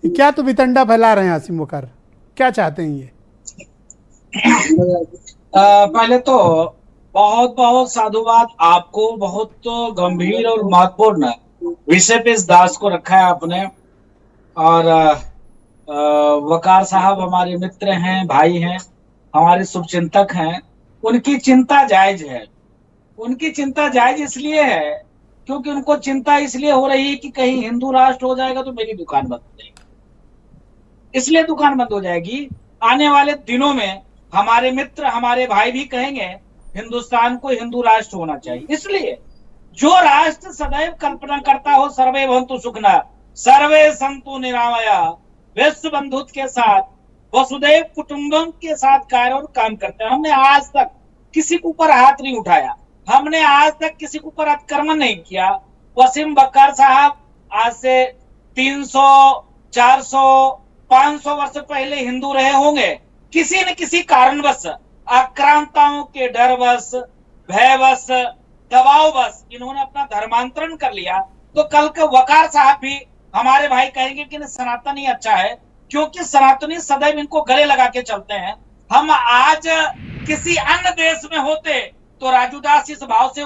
क्या तो वितंडा फैला रहे हैं आसिम वकार, क्या चाहते हैं ये? पहले तो बहुत बहुत साधुवाद आपको, बहुत गंभीर और महत्वपूर्ण विषय पे इस दास को रखा है आपने। और वकार साहब हमारे मित्र हैं, भाई हैं, हमारे शुभचिंतक हैं। उनकी चिंता जायज है। उनकी चिंता जायज इसलिए है क्योंकि उनको चिंता इसलिए हो रही है कि कहीं हिंदू राष्ट्र हो जाएगा तो मेरी दुकान बंद हो जाएगी, इसलिए दुकान बंद हो जाएगी। आने वाले दिनों में हमारे मित्र, हमारे भाई भी कहेंगे हिंदुस्तान को हिंदू राष्ट्र होना चाहिए। इसलिए जो राष्ट्र सदैव कल्पना करता हो सर्वे भवन्तु सुखिनः, सर्वे सन्तु निरामया, विश्व बंधुत्व के साथ, वसुदैव कुटुंबकम के साथ कार्य और काम करते हैं। हमने आज तक किसी के ऊपर हाथ नहीं उठाया, हमने आज तक किसी के ऊपर अतिक्रमण नहीं किया। वसीम बक्कार साहब आज से 300, 400, 500 वर्ष पहले हिंदू रहे होंगे। किसी न किसी कारणवश, आक्रांताओं के डरवश, भयवश, दबाववश इन्होंने अपना धर्मांतरण कर लिया। तो कल के वकार साहब भी हमारे भाई कहेंगे कि सनातन ही अच्छा है, क्योंकि सनातनी सदैव इनको गले लगा के चलते हैं। हम आज किसी अन्य देश में होते तो राजूदास इस भाव से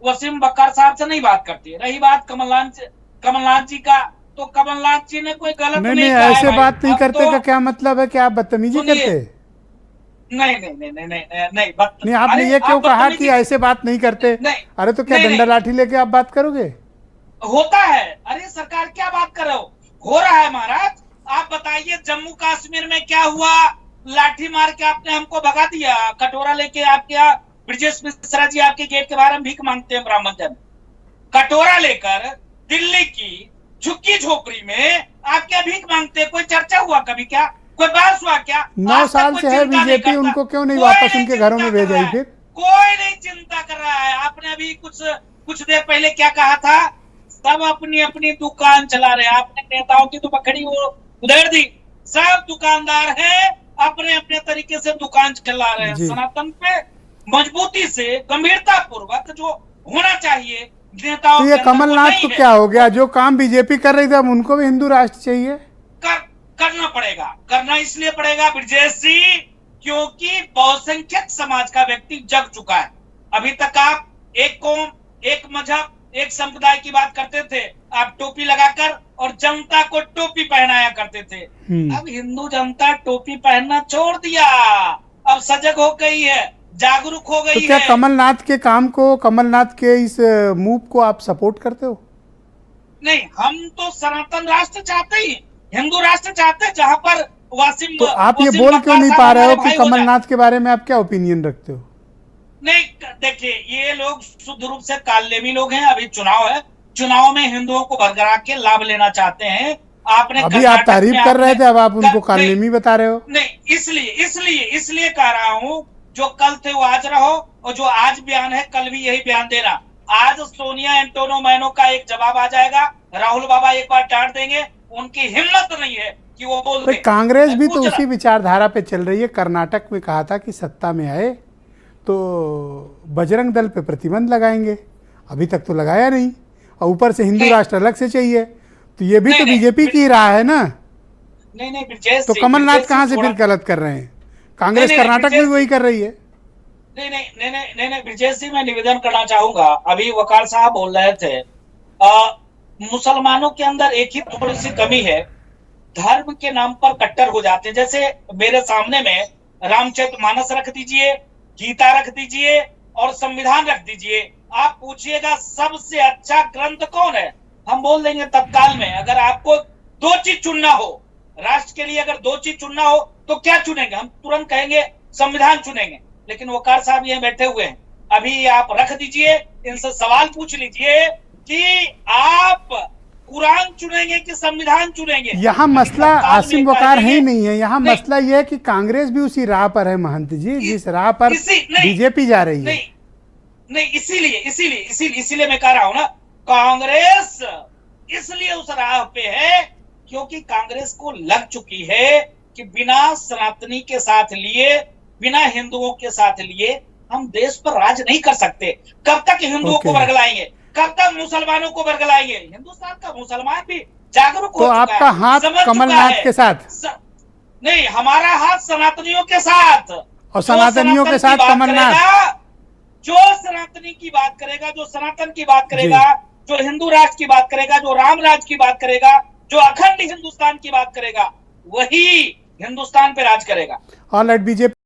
वसीम बक्कार साहब से नहीं बात करती। रही बात कमलनाथ जी का, तो कमलनाथ जी ने कोई गलत नहीं कहा। ऐसे बात नहीं करते तो, का क्या मतलब है कि आप बदतमीजी करते? नहीं नहीं नहीं नहीं नहीं नहीं, आपने ये क्यों कहा कि ऐसे बात नहीं करते? अरे तो क्या डंडा लाठी लेके आप बात करोगे? होता है। अरे सरकार क्या बात कर रहे हो रहा है महाराज। आप बताइए जम्मू कश्मीर में क्या हुआ? लाठी मार के आपने हमको भगा दिया। कटोरा लेके आपके ब्रिजेश मिश्रा जी आपके गेट के बाहर हम भीख मांगते हैं ब्राह्मण जन, कटोरा लेकर दिल्ली की झुग्गी झोपड़ी में आप क्या भीख मांगते हैं? कोई चर्चा हुआ कभी? क्या कोई बहस हुआ क्या? 9 साल से है बीजेपी, उनको क्यों नहीं वापस उनके घरों में भेजा? फिर कोई नहीं चिंता कर रहा है। आपने अभी कुछ देर पहले क्या कहा था? सब अपनी अपनी दुकान चला रहे हैं। आपने नेताओं की तो पकड़ी वो उधेड़ दी। सब दुकानदार हैं, अपने अपने तरीके से दुकान चला रहे हैं। सनातन पे मजबूती से, गंभीरता पूर्वक जो होना चाहिए नेताओं। तो ये कमलनाथ को क्या हो गया? जो काम बीजेपी कर रही थी अब उनको भी हिंदू राष्ट्र चाहिए? करना पड़ेगा। करना इसलिए पड़ेगा ब्रजेश जी क्योंकि बहुसंख्यक समाज का व्यक्ति जग चुका है। अभी तक आप एक कौम, एक मजहब, एक संप्रदाय की बात करते थे, आप टोपी लगाकर और जनता को टोपी पहनाया करते थे। अब हिंदू जनता टोपी पहनना छोड़ दिया, अब सजग हो गई है, जागरूक हो गई है। तो क्या कमलनाथ के काम को, कमलनाथ के इस मूव को आप सपोर्ट करते हो? नहीं, हम तो सनातन राष्ट्र चाहते ही, हिंदू राष्ट्र चाहते हैं जहां पर वासिम। तो आप ये बोल क्यों नहीं पा रहे हो कि कमलनाथ के बारे में आप क्या ओपिनियन रखते हो? नहीं देखिए, ये लोग शुद्ध रूप से कालनेमी लोग हैं। अभी चुनाव है, चुनाव में हिंदुओं को भरभरा के लाभ लेना चाहते हैं। आपने अभी आप तारीफ कर रहे थे, अब आप उनको कालनेमी बता रहे हो। नहीं, इसलिए कह रहा हूं, जो कल थे वो आज रहो, और जो आज बयान है कल भी यही बयान देना। आज सोनिया एंटोनो मैनो का एक जवाब आ जाएगा, राहुल बाबा एक बार डांट देंगे, उनकी हिम्मत नहीं है कि वो बोल दे। कांग्रेस भी तो उसी विचारधारा पे चल रही है। कर्नाटक में कहा था कि सत्ता में आए तो बजरंग दल पे प्रतिबंध लगाएंगे, अभी तक तो लगाया नहीं, और ऊपर से हिंदू राष्ट्र अलग से चाहिए। तो ये भी तो बीजेपी की राह है ना? नहीं, तो कमलनाथ कहाँ से फिर गलत कर रहे हैं? कांग्रेस कर्नाटक में वही कर रही है। नहीं, ब्रजेश जी मैं निवेदन करना चाहूंगा। अभी वकार साहब बोल रहे थे मुसलमानों के अंदर एक ही थोड़ी सी कमी है, धर्म के नाम पर कट्टर हो जाते हैं। जैसे मेरे सामने में रामचरितमानस रख दीजिए, गीता रख दीजिए और संविधान रख दीजिए, आप पूछिएगा सबसे अच्छा ग्रंथ कौन है, हम बोल देंगे तत्काल में। अगर आपको दो चीज चुनना हो, राष्ट्र के लिए अगर दो चीज चुनना हो तो क्या चुनेंगे? हम तुरंत कहेंगे संविधान चुनेंगे। लेकिन वकार साहब ये बैठे हुए हैं, अभी आप रख दीजिए, इनसे सवाल पूछ लीजिए कि आप कुरान चुनेंगे कि संविधान चुनेंगे। यहाँ मसला आसिम वकार है ही नहीं है। यहाँ मसला यह है कि कांग्रेस भी उसी राह पर है महंत जी, जिस राह पर बीजेपी जा रही है। नहीं, इसीलिए मैं कह रहा हूं ना, कांग्रेस इसलिए उस राह पे है क्योंकि कांग्रेस को लग चुकी है कि बिना सनातनी के साथ लिए, बिना हिंदुओं के साथ लिए हम देश पर राज नहीं कर सकते। कब तक हिंदुओं को बरगलाएंगे? कब तक मुसलमानों को बरगलाएंगे? हिंदुस्तान का मुसलमान भी जागरूक हो तो चुका आपका है, हाथ समझ चुका कमलनाथ है। के साथ नहीं, हमारा हाथ सनातनियों के साथ, और सनातनियों के साथ कमलनाथ। जो सनातनी की बात करेगा, जो सनातन की बात जी। करेगा, जो हिंदू राष्ट्र की बात करेगा, जो राम राज्य की बात करेगा, जो अखंड हिंदुस्तान की बात करेगा, वही हिंदुस्तान पे राज करेगा। All at BJP.